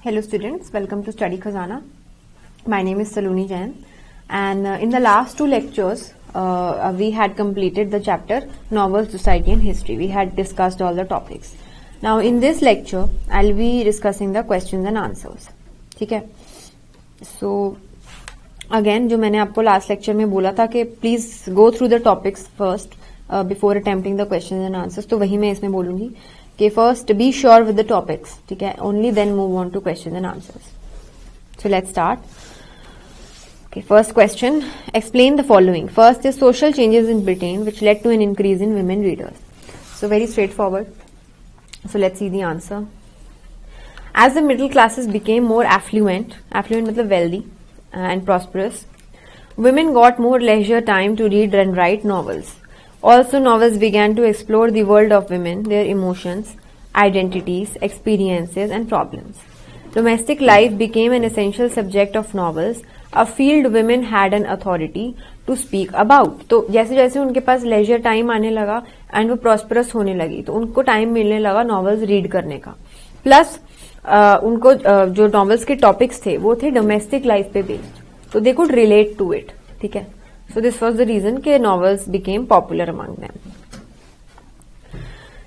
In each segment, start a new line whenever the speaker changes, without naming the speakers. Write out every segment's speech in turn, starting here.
Hello students, welcome to Study Khazana. My name is Saloni Jain, and in the last two lectures we had completed the chapter Novels, Society and History. We had discussed all the topics. Now in this lecture I'll be discussing the questions and answers. ठीक है? So again जो मैंने आपको last lecture में बोला था कि please go through the topics first before attempting the questions and answers, तो वही मैं इसमें बोलूंगी कि first be sure with the topics, ठीक है? Only then move on to questions and answers. So let's start. Okay, first question. Explain the following. First is social changes in Britain which led to an increase in women readers. So very straightforward. So let's see the answer. As the middle classes became more affluent मतलब wealthy and prosperous, women got more leisure time to read and write novels. Also, novels began to explore the world of women, their emotions, identities, experiences, and problems. Domestic life became an essential subject of novels, a field women had an authority to speak about. तो जैसे जैसे उनके पास leisure time आने लगा and वो prosperous होने लगी तो उनको टाइम मिलने लगा नॉवेल्स रीड करने का. प्लस उनको जो नॉवेल्स के टॉपिक्स थे वो थे डोमेस्टिक लाइफ पे बेस्ड, तो they could relate to it. ठीक है? So this was the reason कि novels became popular among them.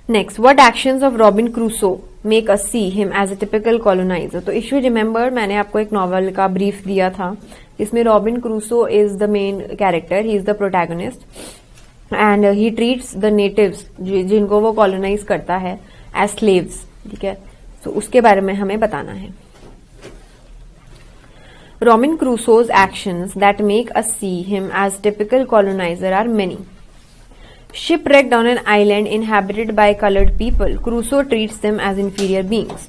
Next, what actions of Robin Crusoe make us see him as a typical colonizer? तो if you remember मैंने आपको एक novel का brief दिया था इसमें robin Crusoe is the main character, he is the protagonist and he treats the natives जिनको वो कॉलोनाइज करता है एज स्लेव्स. ठीक है? तो उसके बारे में हमें बताना है. Robin Crusoe's actions that make us see him as typical colonizer are many. Shipwrecked on an island inhabited by colored people, Crusoe treats them as inferior beings.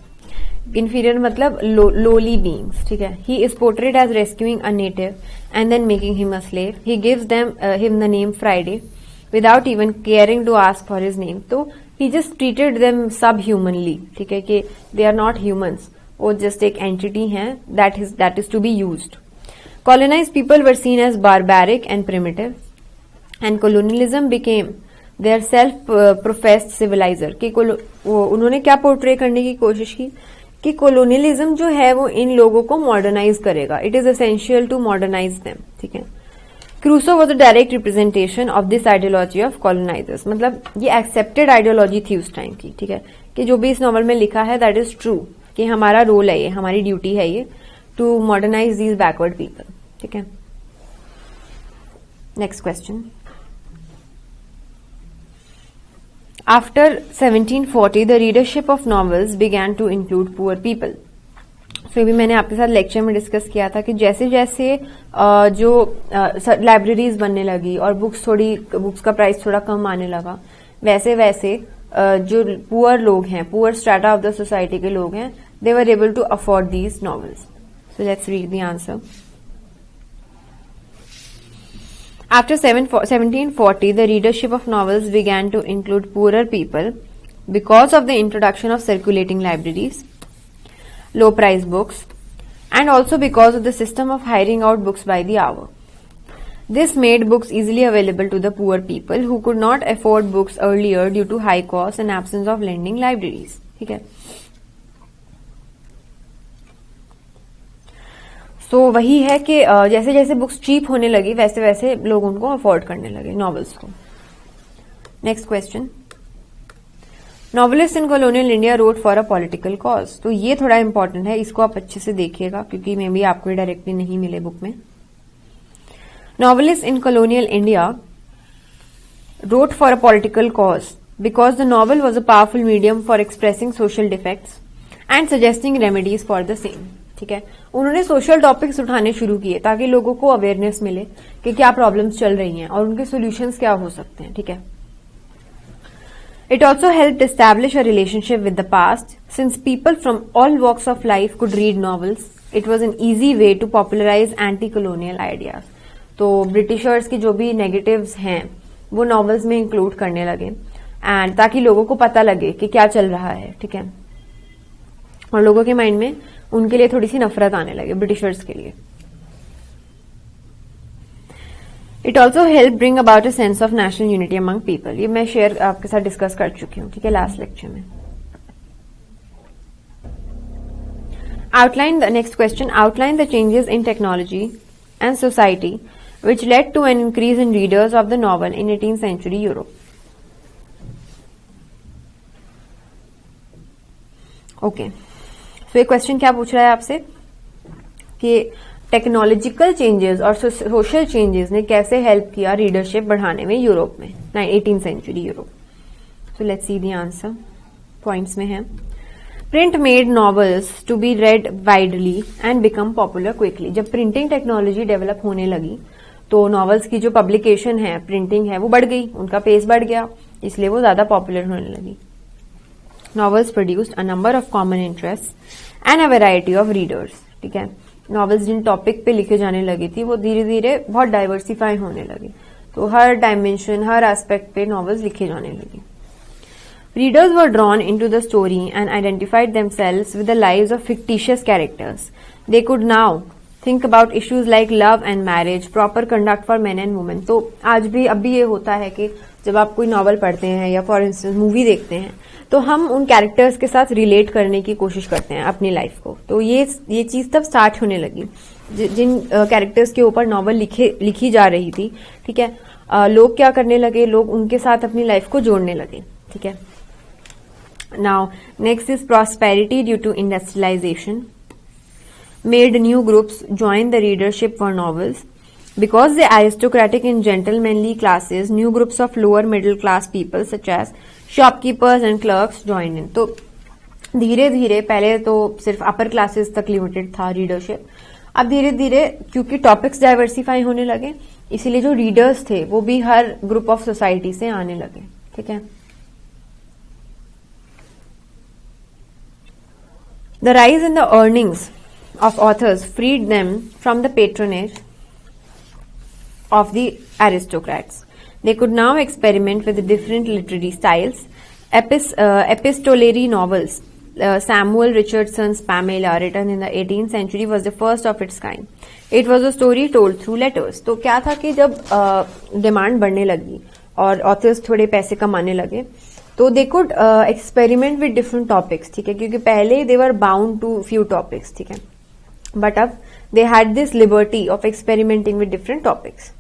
Inferior मतलब lowly beings. ठीक है? He is portrayed as rescuing a native and then making him a slave. He gives him the name Friday without even caring to ask for his name. तो he just treated them subhumanly. ठीक है कि they are not humans. वो just एक entity है that is to be used. Colonise people were seen as barbaric and primitive and colonialism became their self professed civiliser. कि उन्होंने क्या portray करने की कोशिश की कि कोलोनियलिज्म जो है वो इन लोगों को मॉडर्नाइज करेगा. It is essential to modernise them. ठीक है? Crusoe was a direct representation of this ideology of colonisers. मतलब ये एक्सेप्टेड आइडियोलॉजी थी उस टाइम की. ठीक है? कि जो भी इस नॉवल में लिखा है दैट इज ट्रू, कि हमारा रोल है ये, हमारी ड्यूटी है ये to modernise these backward people. ठीक है? Next question. After 1740 the readership of novels began to include poor people. So ये भी मैंने आपके साथ लेक्चर में डिस्कस किया था कि जैसे जैसे जो लाइब्रेरीज बनने लगी और बुक्स का प्राइस थोड़ा कम आने लगा, वैसे वैसे जो पुअर लोग हैं, poor strata of the society के लोग हैं, they were able to afford these novels. So let's read the answer. After 1740, the readership of novels began to include poorer people because of the introduction of circulating libraries, low-price books, and also because of the system of hiring out books by the hour. This made books easily available to the poor people who could not afford books earlier due to high costs and absence of lending libraries. ठीक है? तो वही है कि जैसे जैसे books cheap होने लगी वैसे वैसे लोग उनको अफोर्ड करने लगे नॉवेल्स को. Next question. Novelist in colonial India wrote for a political cause. तो ये थोड़ा इंपॉर्टेंट है, इसको आप अच्छे से देखिएगा क्योंकि मे बी आपको डायरेक्टली नहीं मिले बुक में. Novelist in colonial India wrote for a political cause because the novel was a powerful medium for expressing social defects and suggesting remedies for the same. ठीक है? उन्होंने सोशल टॉपिक्स उठाने शुरू किए ताकि लोगों को अवेयरनेस मिले कि क्या प्रॉब्लम्स चल रही हैं और उनके सॉल्यूशंस क्या हो सकते हैं. ठीक है? It also help establish a relationship with the past since people from all walks of life could read novels. It was an easy way to popularise anti colonial ideas. तो ब्रिटिशर्स की जो भी नेगेटिव्स हैं वो novels में include करने लगे and ताकि लोगों को पता लगे कि क्या चल रहा है. ठीक है? और लोगों के माइंड में उनके लिए थोड़ी सी नफरत आने लगे ब्रिटिशर्स के लिए. It also help bring about a sense of national unity among people. ये मैं शेयर आपके साथ डिस्कस कर चुकी हूँ. ठीक है? लास्ट लेक्चर में. Outline the next question. Outline the changes in technology and society which led to an increase in readers of the novel in 18th century Europe. Okay. So ये question क्या पूछ रहा है आपसे कि टेक्नोलॉजिकल चेंजेस और social changes ने कैसे हेल्प किया रीडरशिप बढ़ाने में यूरोप में 18th century Europe. So let's see the answer. Points में है print made novels to be read widely and become popular quickly. जब प्रिंटिंग टेक्नोलॉजी डेवलप होने लगी तो नॉवेल्स की जो पब्लिकेशन है, प्रिंटिंग है, वो बढ़ गई, उनका पेस बढ़ गया, इसलिए वो ज्यादा पॉपुलर होने लगी. Novels produced a number of common interest and a variety of readers. ठीक है, नॉवेल्स जिन टॉपिक पे लिखे जाने लगी थी वो धीरे धीरे बहुत डाइवर्सिफाई होने लगी, तो हर डायमेंशन, हर एस्पेक्ट पे नॉवेल्स लिखे जाने लगी. Readers were drawn into the story and identified themselves with the lives of fictitious characters. They could now think about issues like love and marriage, proper conduct for men and women. तो आज भी अब भी ये होता है कि जब आप कोई नॉवल पढ़ते हैं या फॉर इंस्टेंस मूवी देखते हैं तो हम उन कैरेक्टर्स के साथ रिलेट करने की कोशिश करते हैं अपनी लाइफ को. तो ये चीज तब स्टार्ट होने लगी. जिन कैरेक्टर्स के ऊपर नॉवल लिखी जा रही थी, ठीक है, लोग क्या करने लगे, लोग उनके साथ अपनी लाइफ को जोड़ने लगे. ठीक है. Now, next is prosperity due to industrialization made new groups join the readership for novels. Because the aristocratic and gentlemanly classes, new groups of lower middle class people such as shopkeepers and clerks joined in. तो धीरे धीरे पहले तो सिर्फ upper classes तक limited था readership. अब धीरे धीरे क्योंकि टॉपिक्स डाइवर्सिफाई होने लगे, इसीलिए जो रीडर्स थे वो भी हर ग्रुप ऑफ सोसाइटी से आने लगे. ठीक है. The rise in the earnings of authors freed them from the patronage of the aristocrats. They could now experiment with different literary styles. Epistolary novels, Samuel Richardson's Pamela, written in the 18th century, was the first of its kind. It was a story told through letters. तो क्या था कि जब demand बढ़ने लगी और authors थोड़े पैसे कमाने लगे तो they could experiment with different topics. ठीक है, क्योंकि पहले they were bound to few topics. ठीक है, बट अब they had this liberty of experimenting with different topics.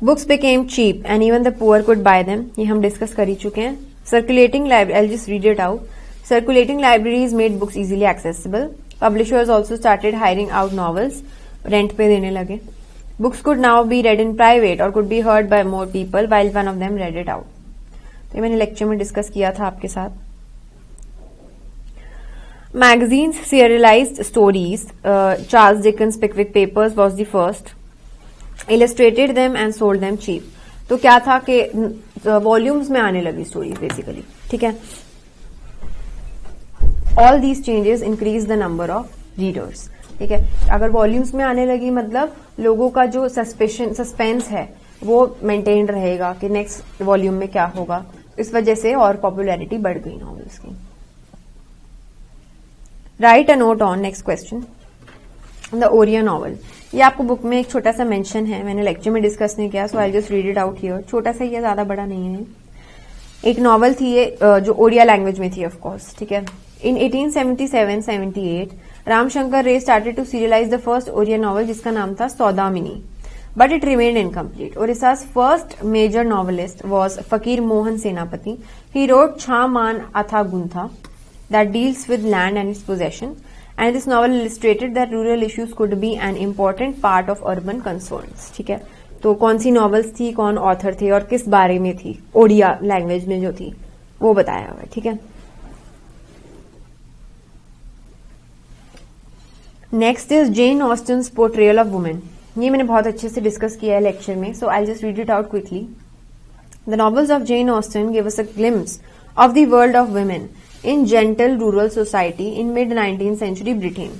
Books became cheap and even the poor could buy them. ये हम discuss कर ही चुके हैं. Circulating library, I just read it out. Circulating libraries made books easily accessible. Publishers also started hiring out novels. Rent पे देने लगे. Books could now be read in private or could be heard by more people while one of them read it out. तो ये मैंने lecture में discuss किया था आपके साथ. Magazines serialized stories. Charles Dickens' Pickwick Papers was the first. Illustrated them and sold them cheap. तो क्या था कि वॉल्यूम्स में आने लगी स्टोरीज बेसिकली. ठीक है. All these changes increase the number of readers. ठीक है, अगर वॉल्यूम्स में आने लगी मतलब लोगों का जो सस्पेंस है वो मेंटेन रहेगा कि नेक्स्ट वॉल्यूम में क्या होगा. इस वजह से और पॉपुलैरिटी बढ़ गई नॉवेल्स की. Write a note on next question. The Oriya novel. ये आपको बुक में एक छोटा सा मेंशन है, मैंने लेक्चर में डिस्कस नहीं किया, so I just read it out here. छोटा सा, ये ज्यादा बड़ा नहीं है. एक नॉवल थी ये जो ओडिया लैंग्वेज में थी ऑफ कोर्स. ठीक है. इन 1877-78 Ramshankar Ray started to serialise the first Oriya novel जिसका नाम था Saudamini, but it remained incomplete. Odisha's first major novelist was Fakir Mohan सेनापति. ही रोट छा मान अथा Guntha that deals with land and its possession, and this novel illustrated that rural issues could be an important part of urban concerns. ठीक है, तो कौन सी novels थी, कौन ऑथर थे और किस बारे में थी, ओडिया लैंग्वेज में जो थी वो बताया हुआ है. ठीक है. Next is Jane Austen's portrayal of women. ये मैंने बहुत अच्छे से डिस्कस किया है लेक्चर में, so I just read it out quickly. The novels of Jane Austen give us a glimpse of the world of women in gentle rural society in mid 19th century Britain.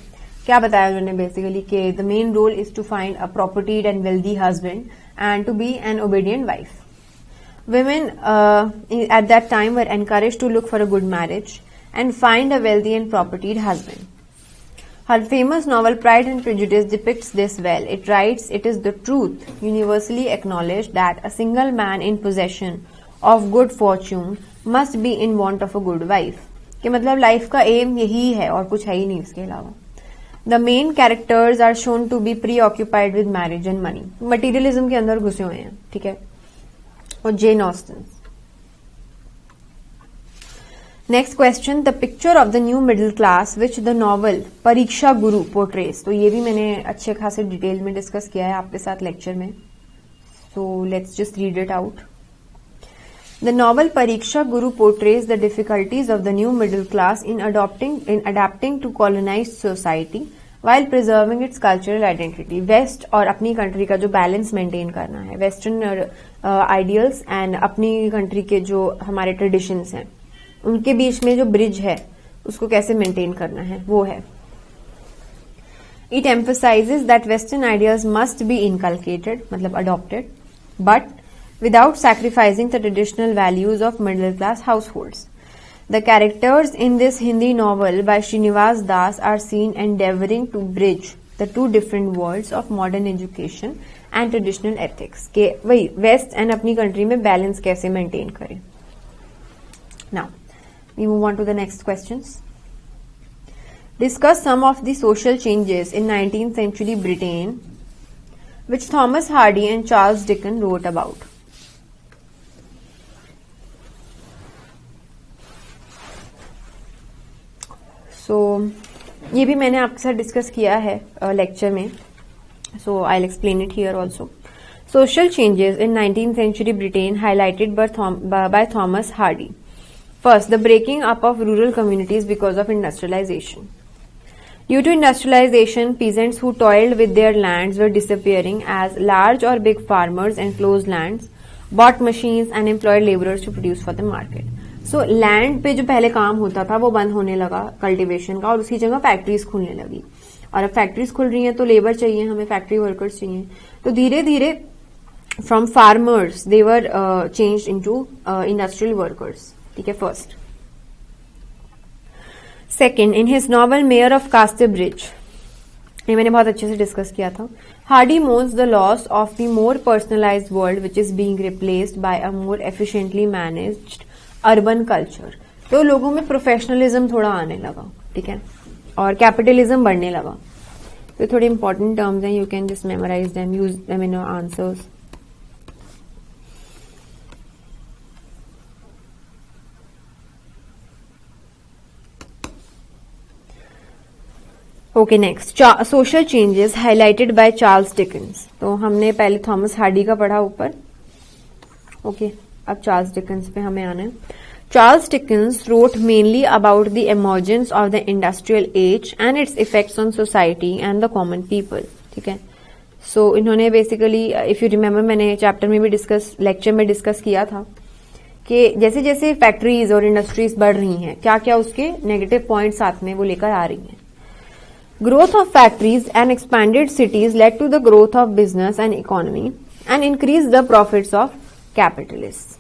क्या बताया उन्होंने basically कि the main role is to find a propertied and wealthy husband and to be an obedient wife. Women at that time were encouraged to look for a good marriage and find a wealthy and propertied husband. Her famous novel Pride and Prejudice depicts this well. It writes, "It is the truth, universally acknowledged, that a single man in possession of good fortune must be in want of a good wife. कि मतलब life का M यही है और कुछ है ही नहीं इसके अलावा। The main characters are shown to be preoccupied with marriage and money, materialism के अंदर घुसे हुए हैं, ठीक है। और Jane Austen. Next question, the picture of the new middle class which the novel Pariksha Guru पोर्ट्रेस। तो ये भी मैंने अच्छे खासे डिटेल में डिस्कस किया है आपके साथ लेक्चर में, so let's just read it out. The novel Pariksha Guru portrays the difficulties of the new middle class in adapting to colonized society while preserving its cultural identity. West और अपनी country का जो balance maintain करना है, western ideals and अपनी country के जो हमारे ट्रेडिशंस हैं उनके बीच में जो ब्रिज है उसको कैसे मेंटेन करना है वो है। It emphasizes that Western ideas must be inculcated, मतलब adopted, but without sacrificing the traditional values of middle class households. The characters in this Hindi novel by Srinivas Das are seen endeavoring to bridge the two different worlds of modern education and traditional ethics. के वही waste and अपनी country में balance कैसे maintain करें। Now, we move on to the next questions. Discuss some of the social changes in 19th century Britain which Thomas Hardy and Charles Dickens wrote about. ये भी मैंने आपके साथ discuss किया है लेक्चर में, so I will explain it here also. Social changes in 19th century Britain highlighted by Thomas Hardy. First, the breaking up of rural communities because of industrialization. Due to industrialization, peasants who toiled with their lands were disappearing as large or big farmers enclosed lands, bought machines and employed laborers to produce for the market. So land पे जो पहले काम होता था वो बंद होने लगा कल्टीवेशन का, और उसकी जगह फैक्ट्रीज खुलने लगी। और अब फैक्ट्रीज खुल रही हैं तो लेबर चाहिए, हमें फैक्ट्री वर्कर्स चाहिए। तो धीरे धीरे from farmers they were changed into industrial workers, ठीक है, first. Second, in his novel mayor of Casterbridge, ये मैंने बहुत अच्छे से डिस्कस किया था, Hardy mourns the loss of the more personalised world which is being replaced by a more efficiently managed urban culture. तो लोगों में प्रोफेशनलिज्म थोड़ा आने लगा, ठीक है, और कैपिटलिज्म बढ़ने लगा। तो थोड़े इंपॉर्टेंट टर्म्स हैं, you can just memorise them, use them in your answers. Okay, next, social changes highlighted by Charles Dickens. तो हमने पहले थॉमस हार्डी का पढ़ा ऊपर, ओके, अब चार्ल्स डिकेंस पे हमें आना है। Charles Dickens wrote mainly about the emergence of the industrial age and its effects on society and the common people, ठीक है। सो इन्होंने बेसिकली, इफ यू रिमेम्बर, मैंने चैप्टर में भी लेक्चर में डिस्कस किया था कि जैसे जैसे फैक्ट्रीज और इंडस्ट्रीज बढ़ रही हैं, क्या क्या उसके नेगेटिव पॉइंट साथ में वो लेकर आ रही हैं। Growth of factories and expanded cities led to the growth of business and economy and increase the profits of capitalist.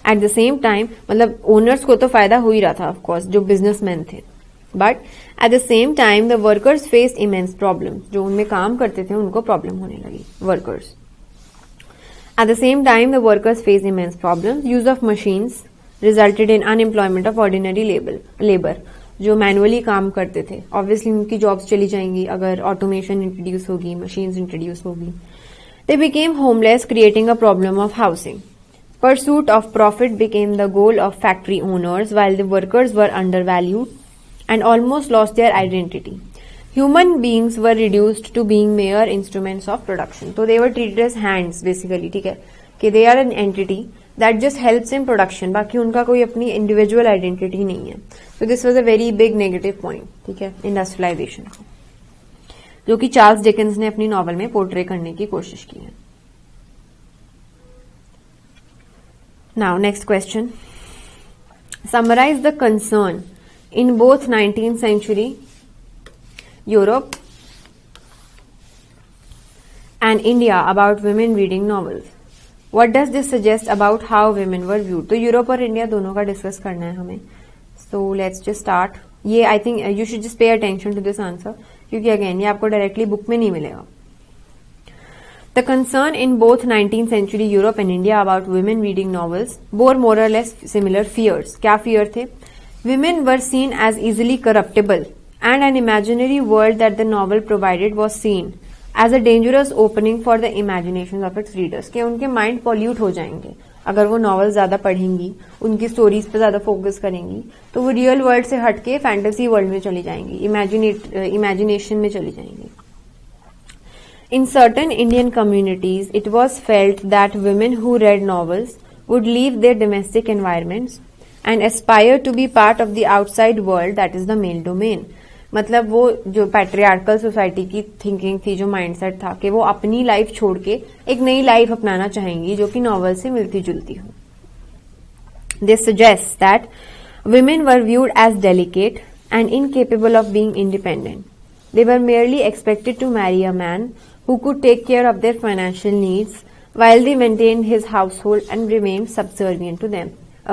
At the same time, मतलब ओनर्स को तो फायदा हो ही रहा था ऑफकोर्स, जो बिजनेसमैन थे, but at the same time the workers face immense problem. जो उनमें काम करते थे उनको प्रॉब्लम होने लगी, workers. Eight the same time the workers face immense problem. Use of machines resulted in unemployment of ordinary labour. जो मैनुअली काम करते थे, ऑब्वियसली उनकी जॉब्स चली जाएंगी अगर ऑटोमेशन इंट्रोड्यूस होगी, मशीन्स इंट्रोड्यूस होगी। They became homeless, creating a problem of housing. Pursuit of profit became the goal of factory owners, while the workers were undervalued and almost lost their identity. Human beings were reduced to being mere instruments of production. So they were treated as hands basically, ठीक है, कि they are an entity that just helps in production. बाकी उनका कोई अपनी individual identity नहीं है. So this was a very big negative point, ठीक है, industrialization, जो कि चार्ल्स डिकेंस ने अपनी नॉवल में पोर्ट्रे करने की कोशिश की है। Now, next question. Summarize the concern in both 19th century Europe and India about women reading novels. What does this suggest about how women were viewed? तो यूरोप और इंडिया दोनों का डिस्कस करना है हमें। So let's just start. ये I think you should just pay attention to this answer, क्योंकि again ये आपको डायरेक्टली बुक में नहीं मिलेगा। The concern in both 19th century Europe and India about women reading novels bore more or less similar fears. क्या fear थे Women were seen as easily corruptible, and an imaginary world that the novel provided was seen as a dangerous opening for the imaginations of its readers. कि उनके mind pollute हो जाएंगे अगर वो novel ज्यादा पढ़ेंगी, उनकी स्टोरीज पे ज्यादा फोकस करेंगी, तो वो रियल वर्ल्ड से हटके फैंटेसी वर्ल्ड में चली जाएंगी, इमेजिनेशन में चली जाएंगी. In certain Indian communities, it was felt that women who read novels would leave their domestic environments and aspire to be part of the outside world, that is the male domain. मतलब वो जो patriarchal society की thinking थी, जो mindset था कि वो अपनी लाइफ छोड़ के एक नई लाइफ अपनाना चाहेंगी जो कि नॉवल से मिलती जुलती हो. This suggests that women were viewed as delicate and incapable of being independent. They were merely expected to marry a man who could take care of their financial needs while they maintained his household and remained subservient to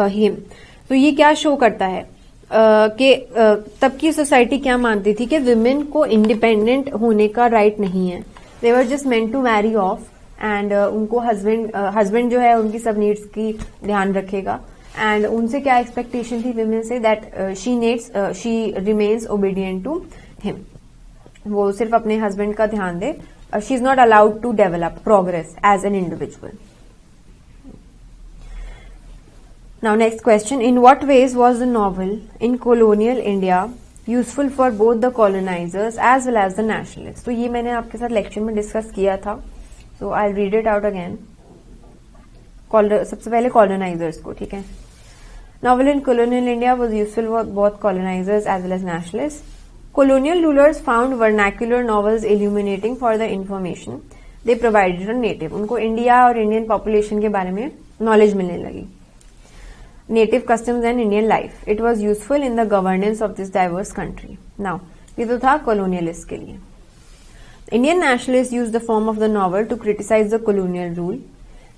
him. तो ये क्या show करता है कि तब की society क्या मानती थी कि विमेन को इंडिपेंडेंट होने का राइट नहीं है. They were just meant to marry off and उनको हस्बैंड जो है उनकी सब नीड्स की ध्यान रखेगा. एंड उनसे क्या एक्सपेक्टेशन थी विमेन से, that she remains obedient to him. वो सिर्फ अपने हस्बैंड का ध्यान दे. She is not allowed to develop progress as an individual. Now next question, in what ways was the novel in colonial India useful for both the colonizers as well as the nationalists? तो ये मैंने आपके साथ lecture में discuss किया था, so I'll read it out again. सबसे पहले colonizers को, ठीक है. Novel in colonial India was useful for both colonizers as well as nationalists. Colonial rulers found vernacular novels illuminating for the information they provided on native. उनको India और Indian population के बारे में नॉलेज मिलने लगी. Native customs and Indian life. It was useful in the governance of this diverse country. Now, ये तो था colonialist के लिए. Indian nationalists used the form of the novel to criticize the colonial rule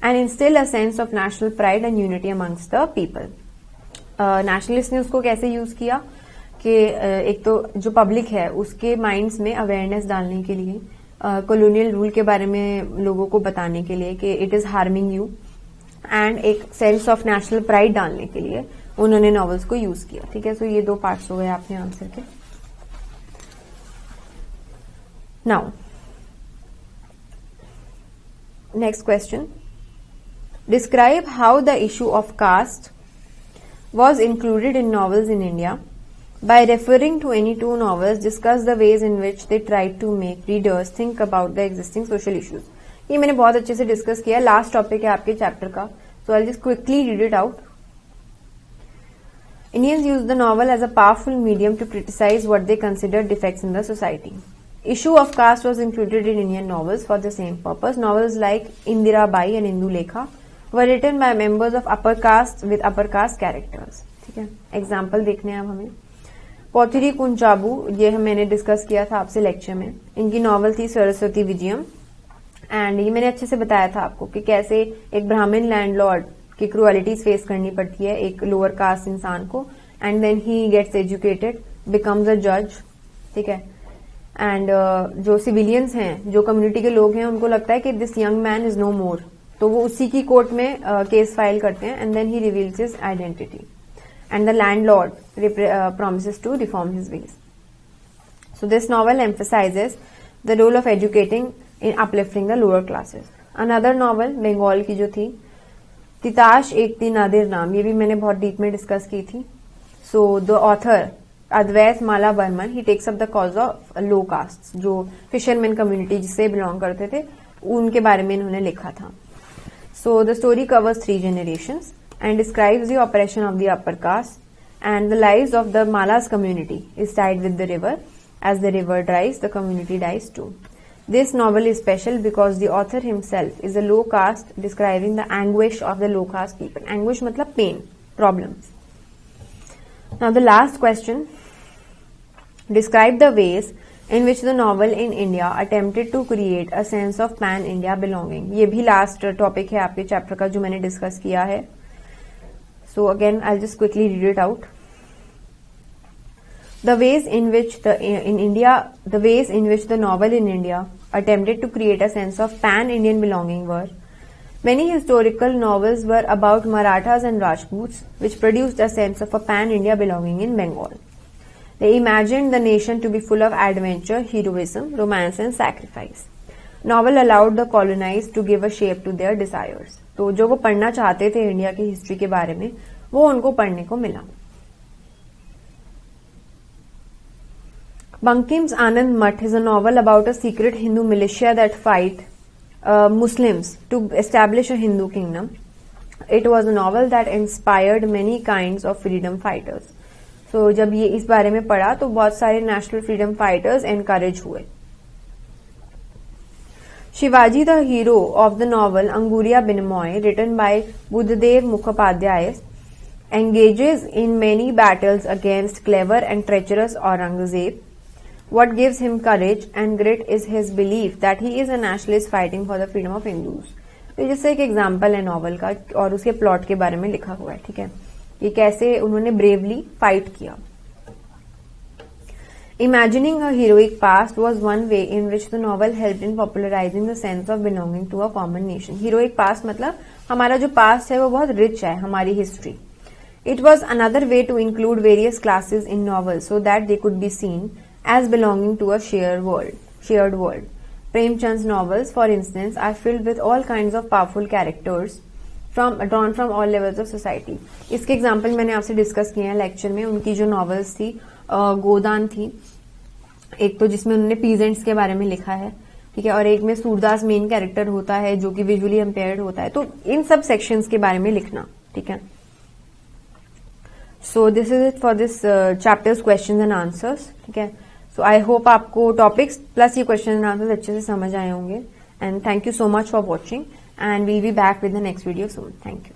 and instill a sense of national pride and unity amongst the people. Nationalists ने उसको कैसे use किया कि एक तो जो पब्लिक है उसके माइंड्स में अवेयरनेस डालने के लिए, colonial rule के बारे में लोगों को बताने के लिए कि it is harming you, and एक सेंस ऑफ नेशनल प्राइड डालने के लिए उन्होंने नॉवेल्स को यूज किया. ठीक है, सो ये दो पार्ट्स हो गए आपने आंसर के. Now next question, describe how the issue of caste was included in novels in India. By referring to any two novels discuss the ways in which they try to make readers think about the existing social issues. ये मैंने बहुत अच्छे से discuss किया, last topic है आपके chapter का, so I just quickly read it out. Indians use the novel as a powerful medium to criticize what they consider defects in the society. Issue of caste was included in Indian novels for the same purpose. Novels like Indira Bai and Indu Lekha were written by members of upper caste with upper caste characters. ठीक है, example देखने हैं अब हमें. पौथिरी कुंचाबू, ये मैंने discuss किया था आपसे लेक्चर में. इनकी नॉवल थी सरस्वती विजयम, एंड ये मैंने अच्छे से बताया था आपको कि कैसे एक ब्राह्मण लैंडलॉर्ड की क्रुअलिटीज फेस करनी पड़ती है एक लोअर कास्ट इंसान को, and then he gets educated, becomes a जज. ठीक है, एंड जो सिविलियंस हैं, जो कम्युनिटी के लोग हैं, उनको लगता है कि this young man is no more, तो वो उसी की कोर्ट में केस फाइल करते हैं, and then he reveals his identity, and the landlord promises to reform his ways. So this novel emphasizes the role of educating in uplifting the lower classes. Another novel Bengal की जो थी, तिताश एक थी नादिर नाम, ये भी मैंने बहुत डीप में डिस्कस की थी. So the author Advaita Malla Barman, he takes up the cause of low castes, जो फिशरमैन कम्युनिटी जिससे बिलोंग करते थे, उनके बारे में इन्होंने लिखा था. So the story covers 3 generations and describes the oppression of the upper caste, and the lives of the Malas community is tied with the river. As the river dries, the community dies too. This novel is special because the author himself is a low caste, describing the anguish of the low caste people. Anguish matlab pain, problems. Now the last question, describe the ways in which the novel in India attempted to create a sense of pan-India belonging. ये भी last topic है आपके chapter का जो मैंने discuss किया है. So again, I'll just quickly read it out. The ways in which the novel in India attempted to create a sense of pan-Indian belonging were: Many historical novels were about Marathas and Rajputs, which produced a sense of a pan-India belonging in Bengal. They imagined the nation to be full of adventure, heroism, romance and sacrifice. Novel allowed the colonized to give a shape to their desires. तो जो वो पढ़ना चाहते थे India की history के बारे में, वो उनको पढ़ने को मिला. Bankim's Anand Math is a novel about a secret Hindu militia that fight Muslims to establish a Hindu kingdom. It was a novel that inspired many kinds of freedom fighters. So जब ये इस बारे में पढ़ा तो बहुत सारे national freedom fighters encourage हुए. Shivaji, the hero of the novel Anguriya Binoy, written by Buddhadev Mukhopadhyay, engages in many battles against clever and treacherous Aurangzeb. What gives him courage and grit is his belief that he is a nationalist fighting for the freedom of Hindus. तो जैसे एक example है novel का और उसके plot के बारे में लिखा हुआ है. ठीक है, ये कैसे उन्होंने ब्रेवली फाइट किया. Imagining a heroic past was one way in which the novel helped in popularizing the sense of belonging to a common nation. Heroic past मतलब हमारा जो past है वो बहुत rich है, हमारी history. It was another way to include various classes in novels so that they could be seen as belonging to a shared world. Premchand's novels, for instance, are filled with all kinds of powerful characters drawn from all levels of society. इसके example मैंने आपसे discuss किए हैं lecture में. उनकी जो novels थी गोदान थी एक तो, जिसमें उन्होंने पीजेंट्स के बारे में लिखा है. ठीक है, और एक में सूरदास मेन कैरेक्टर होता है जो कि विजुअली इम्पेयर्ड होता है. तो इन सब सेक्शंस के बारे में लिखना. ठीक है, so this is it for this chapters questions and answers. ठीक है, सो आई होप आपको टॉपिक्स प्लस ये क्वेश्चन एंड आंसर्स अच्छे से समझ आए होंगे. And thank you so much for watching and we'll be back with the next video soon. Thank you.